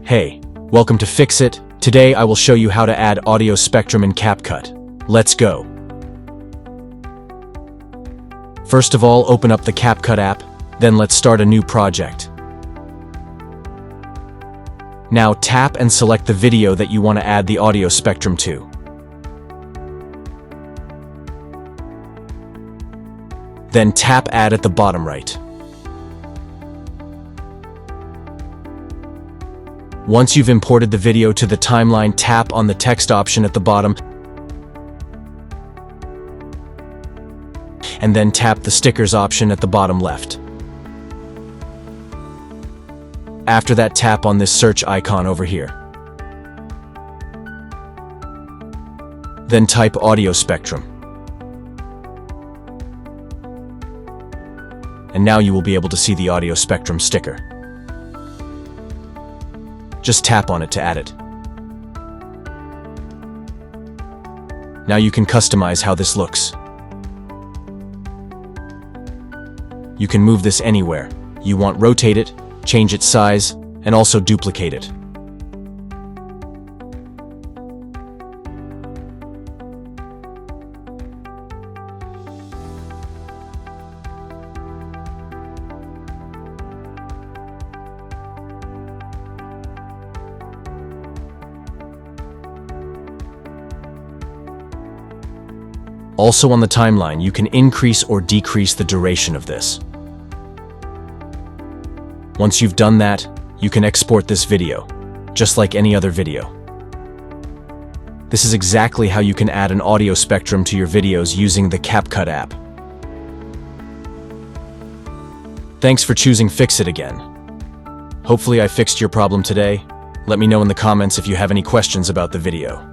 Hey, welcome to Fix It. Today I will show you how to add audio spectrum in CapCut. Let's go. First of all, open up the CapCut app, then let's start a new project. Now tap and select the video that you want to add the audio spectrum to. Then tap Add at the bottom right. Once you've imported the video to the timeline, tap on the text option at the bottom and then tap the stickers option at the bottom left. After that, tap on this search icon over here. Then type audio spectrum. And now you will be able to see the audio spectrum sticker. Just tap on it to add it. Now you can customize how this looks. You can move this anywhere you want, rotate it, change its size, and also duplicate it. Also on the timeline, you can increase or decrease the duration of this. Once you've done that, you can export this video, just like any other video. This is exactly how you can add an audio spectrum to your videos using the CapCut app. Thanks for choosing Fix It again. Hopefully I fixed your problem today. Let me know in the comments if you have any questions about the video.